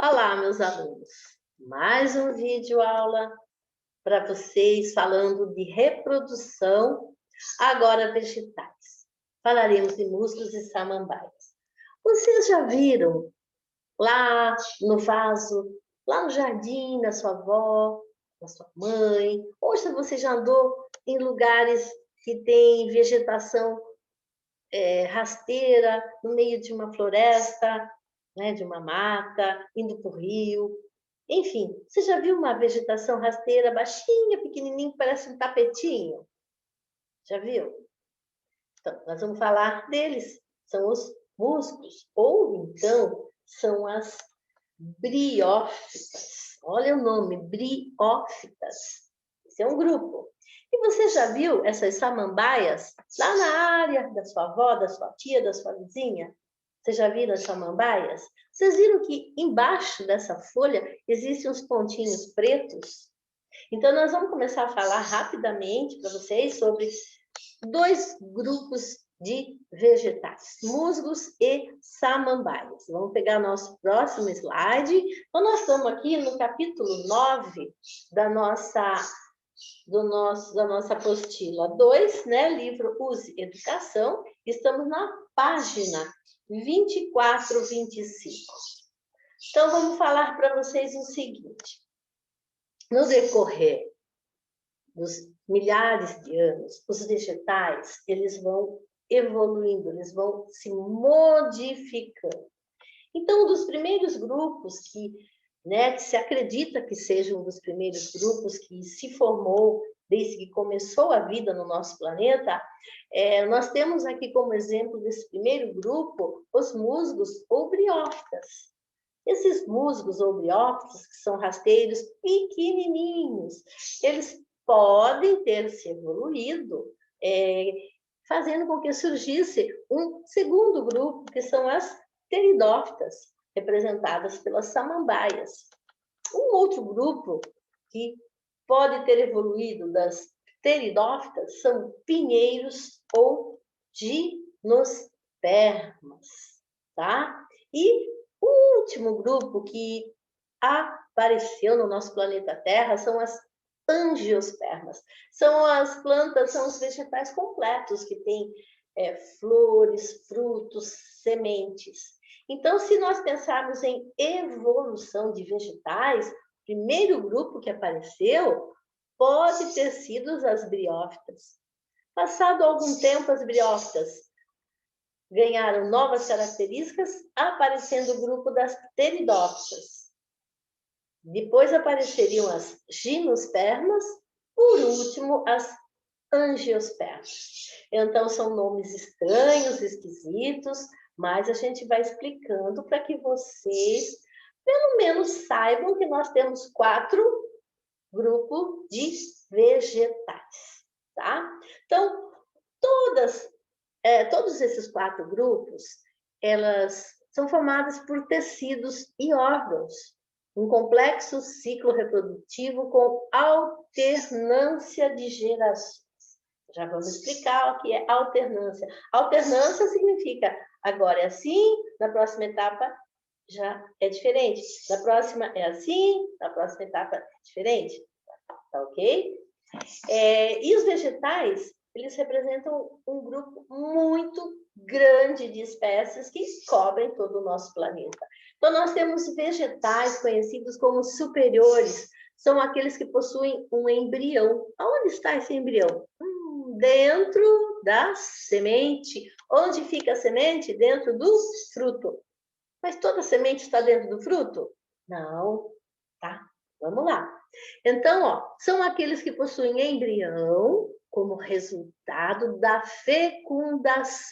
Olá, meus alunos. Mais um vídeo aula para vocês falando de reprodução, agora vegetais. Falaremos de musgos e samambaias. Vocês já viram lá no vaso, lá no jardim da sua avó, da sua mãe? Ou se você já andou em lugares que tem vegetação rasteira, no meio de uma floresta, né, de uma mata, indo para o rio. Enfim, você já viu uma vegetação rasteira, baixinha, pequenininha, que parece um tapetinho? Já viu? Então, nós vamos falar deles. São os musgos, ou então são as briófitas. Olha o nome, briófitas. Esse é um grupo. E você já viu essas samambaias lá na área da sua avó, da sua tia, da sua vizinha? Vocês já viram as samambaias? Vocês viram que embaixo dessa folha existem uns pontinhos pretos? Então, nós vamos começar a falar rapidamente para vocês sobre dois grupos de vegetais, musgos e samambaias. Vamos pegar nosso próximo slide. Então, nós estamos aqui no capítulo 9 da nossa apostila 2, né? Livro Use Educação. Estamos na página 24, 25. Então, vamos falar para vocês o seguinte. No decorrer dos milhares de anos, os vegetais, eles vão evoluindo, eles vão se modificando. Então, um dos primeiros grupos que se acredita que seja um dos primeiros grupos que se formou desde que começou a vida no nosso planeta, nós temos aqui como exemplo desse primeiro grupo os musgos ou briófitas. Esses musgos ou briófitas, que são rasteiros pequenininhos, eles podem ter se evoluído, fazendo com que surgisse um segundo grupo, que são as pteridófitas, representadas pelas samambaias. Um outro grupo que pode ter evoluído das pteridófitas são pinheiros ou gimnospermas, tá? E o último grupo que apareceu no nosso planeta Terra são as angiospermas. São as plantas, são os vegetais completos que têm flores, frutos, sementes. Então, se nós pensarmos em evolução de vegetais, o primeiro grupo que apareceu pode ter sido as briófitas. Passado algum tempo, as briófitas ganharam novas características, aparecendo o grupo das pteridófitas. Depois apareceriam as gimnospermas, por último, as angiospermas. Então, são nomes estranhos, esquisitos, mas a gente vai explicando para que vocês, pelo menos, saibam que nós temos 4 grupos de vegetais, tá? Então, todos esses 4 grupos, elas são formadas por tecidos e órgãos, um complexo ciclo reprodutivo com alternância de gerações. Já vamos explicar o que é alternância. Alternância significa agora é assim, na próxima etapa já é diferente. Na próxima é assim, na próxima etapa é diferente. Tá ok? E os vegetais, eles representam um grupo muito grande de espécies que cobrem todo o nosso planeta. Então, nós temos vegetais conhecidos como superiores, são aqueles que possuem um embrião. Onde está esse embrião? Dentro da semente. Onde fica a semente? Dentro do fruto. Mas toda semente está dentro do fruto? Não, tá? Vamos lá. Então, são aqueles que possuem embrião como resultado da fecundação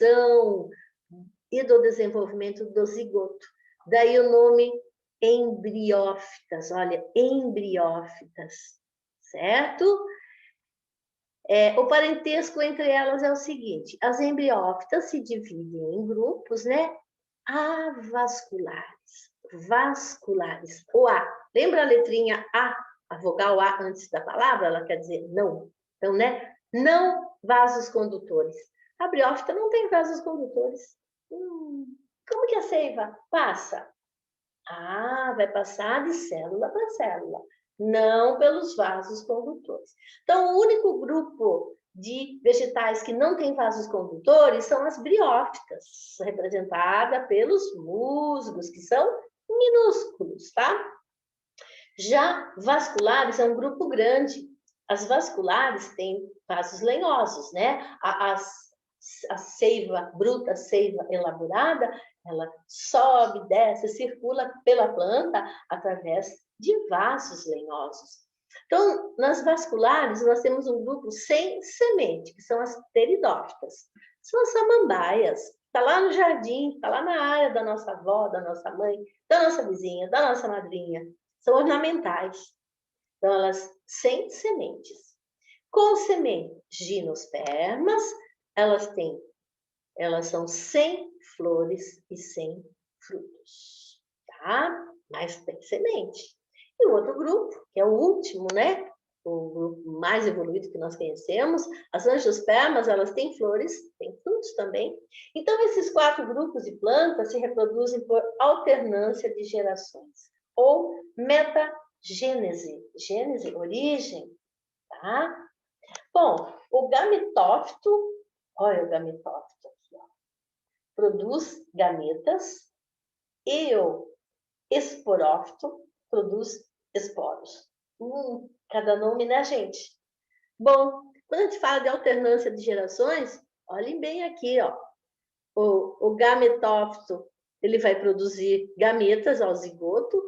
e do desenvolvimento do zigoto. Daí o nome embriófitas. Olha, embriófitas, certo? O parentesco entre elas é o seguinte: as embriófitas se dividem em grupos, avasculares, vasculares. O A, lembra a letrinha A vogal A antes da palavra? Ela quer dizer não. Então, não vasos condutores. A briófita não tem vasos condutores. Como que a seiva passa? Ah, vai passar de célula para célula, não pelos vasos condutores. Então, o único grupo de vegetais que não tem vasos condutores são as briófitas, representada pelos musgos, que são minúsculos, tá? Já vasculares é um grupo grande. As vasculares têm vasos lenhosos, né? A seiva bruta, a seiva elaborada, ela sobe, desce, circula pela planta através de vasos lenhosos. Então, nas vasculares, nós temos um grupo sem semente, que são as pteridófitas. São as samambaias. Está lá no jardim, está lá na área da nossa avó, da nossa mãe, da nossa vizinha, da nossa madrinha. São ornamentais. Então, elas sem sementes. Com sementes gimnospermas, elas são sem flores e sem frutos, tá? Mas tem semente. E o outro grupo, que é o último, né? O grupo mais evoluído que nós conhecemos, as angiospermas, elas têm flores, têm frutos também. Então, esses 4 grupos de plantas se reproduzem por alternância de gerações, ou metagênese. Gênese, origem, tá? Bom, o gametófito, olha o gametófito aqui, ó, produz gametas, e o esporófito produz esporos. Cada nome, né, gente? Bom, quando a gente fala de alternância de gerações, olhem bem aqui, ó. O gametófito, ele vai produzir gametas ao zigoto,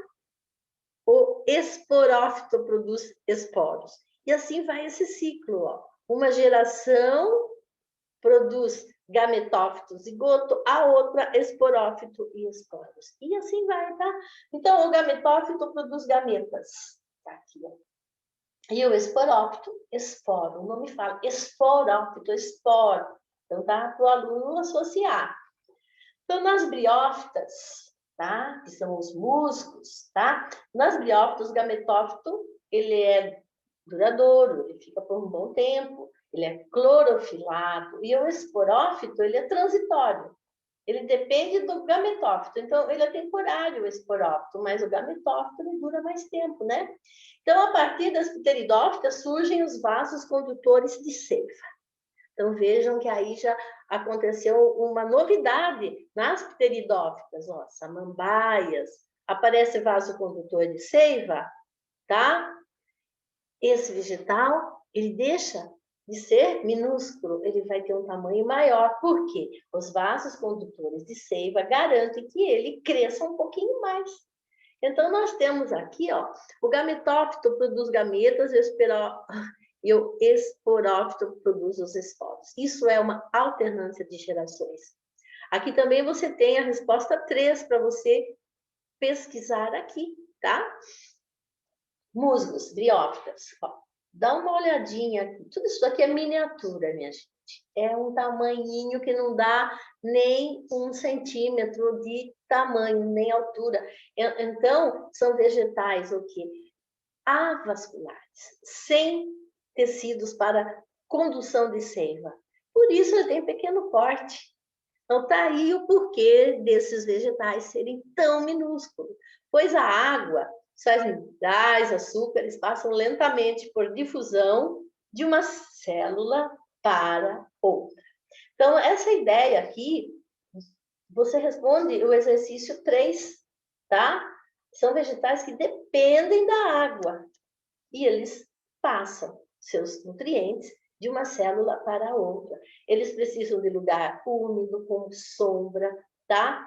o esporófito produz esporos. E assim vai esse ciclo, ó. Uma geração produz gametófito, zigoto, a outra esporófito e esporos. E assim vai, tá? Então, o gametófito produz gametas. Tá aqui, ó. E o esporófito, esporo. O nome fala esporófito, esporo. Então, tá para o aluno associar. Então, nas briófitas, tá? Que são os musgos, tá? Nas briófitas, o gametófito, ele é duradouro, ele fica por um bom tempo, ele é clorofilado, e o esporófito, ele é transitório. Ele depende do gametófito, então ele é temporário, o esporófito, mas o gametófito ele dura mais tempo, né? Então, a partir das pteridófitas surgem os vasos condutores de seiva. Então, vejam que aí já aconteceu uma novidade nas pteridófitas, ó, samambaias, aparece vaso condutor de seiva, tá? Esse vegetal, ele deixa de ser minúsculo, ele vai ter um tamanho maior. Por quê? Os vasos condutores de seiva garantem que ele cresça um pouquinho mais. Então, nós temos aqui, ó, o gametófito produz gametas e o esporófito produz os esporos. Isso é uma alternância de gerações. Aqui também você tem a resposta 3 para você pesquisar aqui, tá? Musgos, briófitas. Ó, dá uma olhadinha aqui. Tudo isso aqui é miniatura, minha gente. É um tamanhinho que não dá nem 1 centímetro de tamanho, nem altura. Então, são vegetais o quê? Avasculares, sem tecidos para condução de seiva. Por isso, ele tem pequeno porte. Então, está aí o porquê desses vegetais serem tão minúsculos. Pois a água, sais minerais, açúcares, passam lentamente por difusão de uma célula para outra. Então, essa ideia aqui, você responde o exercício 3, tá? São vegetais que dependem da água e eles passam seus nutrientes de uma célula para a outra. Eles precisam de lugar úmido, com sombra, tá?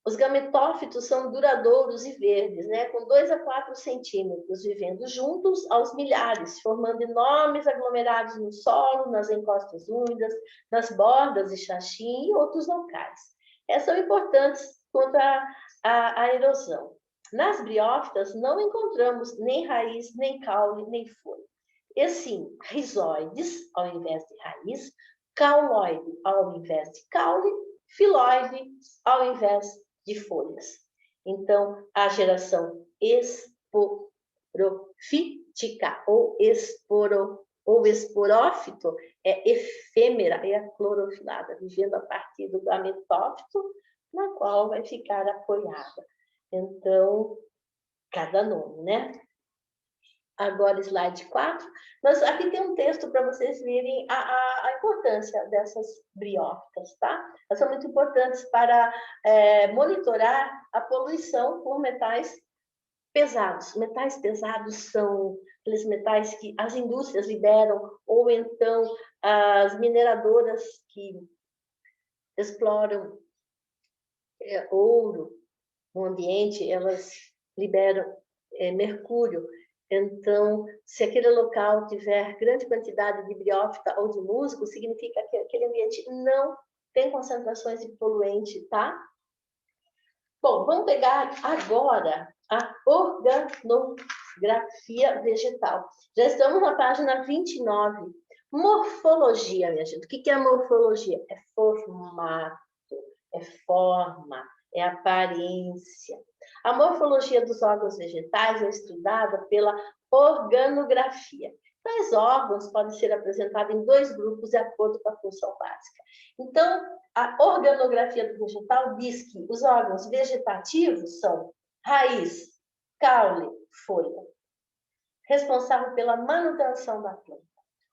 Os gametófitos são duradouros e verdes, né? Com 2 a 4 centímetros, vivendo juntos aos milhares, formando enormes aglomerados no solo, nas encostas úmidas, nas bordas de xaxim e outros locais. Essas são importantes contra a erosão. Nas briófitas, não encontramos nem raiz, nem caule, nem folha. E sim, rizóides ao invés de raiz, cauloide ao invés de caule, filóide ao invés de folhas. Então, a geração esporofítica ou esporófito é efêmera, é a clorofilada, vivendo a partir do gametófito na qual vai ficar apoiada. Então, cada nome, né? Agora, slide 4. Mas aqui tem um texto para vocês verem a importância dessas briófitas, tá? Elas são muito importantes para monitorar a poluição por metais pesados. Metais pesados são aqueles metais que as indústrias liberam, ou então as mineradoras que exploram ouro no ambiente, elas liberam mercúrio. Então, se aquele local tiver grande quantidade de briófita ou de musgo, significa que aquele ambiente não tem concentrações de poluente, tá? Bom, vamos pegar agora a organografia vegetal. Já estamos na página 29. Morfologia, minha gente. O que é morfologia? É formato, é forma, é aparência. A morfologia dos órgãos vegetais é estudada pela organografia. Tais órgãos podem ser apresentados em dois grupos de acordo com a função básica. Então, a organografia do vegetal diz que os órgãos vegetativos são raiz, caule, folha, responsável pela manutenção da planta.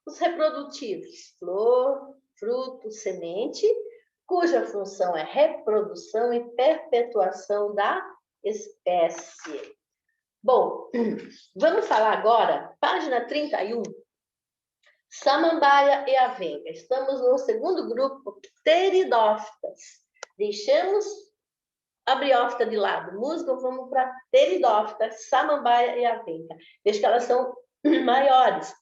Os reprodutivos, flor, fruto, semente, cuja função é reprodução e perpetuação da espécie. Bom, vamos falar agora, página 31, samambaia e avenga. Estamos no segundo grupo, pteridófitas. Deixamos a briófita de lado, musgo, vamos para pteridófitas, samambaia e avenga. Veja que elas são maiores.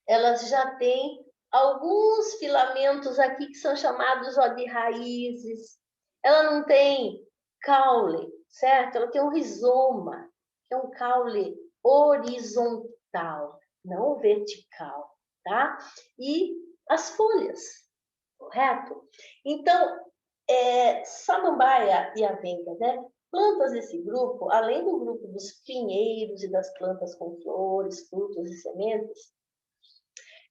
Elas já têm alguns filamentos aqui que são chamados de raízes. Ela não tem caule, certo? Ela tem um rizoma, que é um caule horizontal, não vertical, tá? E as folhas, correto? Então, samambaia e avenga, né? Plantas desse grupo, além do grupo dos pinheiros e das plantas com flores, frutos e sementes,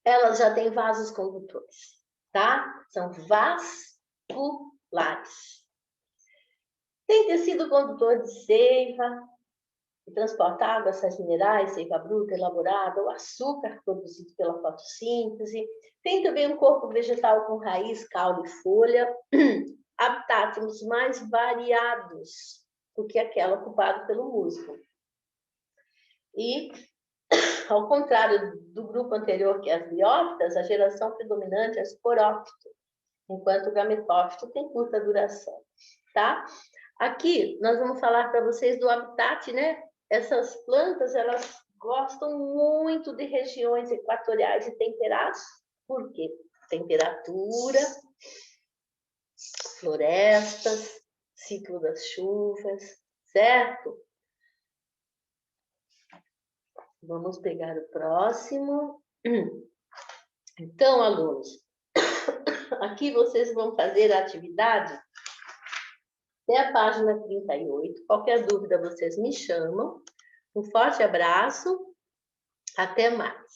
elas já têm vasos condutores, tá? São vasculares. Tem tecido condutor de seiva, que transporta água, sais minerais, seiva bruta, elaborada, o açúcar produzido pela fotossíntese. Tem também um corpo vegetal com raiz, caule e folha, habitats mais variados do que aquela ocupada pelo musgo. E, ao contrário do grupo anterior, que é as briófitas, a geração predominante é esporófito, enquanto o gametófito tem curta duração, tá? Aqui, nós vamos falar para vocês do habitat, né? Essas plantas, elas gostam muito de regiões equatoriais e temperadas. Por quê? Temperatura, florestas, ciclo das chuvas, certo? Vamos pegar o próximo. Então, alunos, aqui vocês vão fazer a atividade até a página 38. Qualquer dúvida, vocês me chamam. Um forte abraço. Até mais.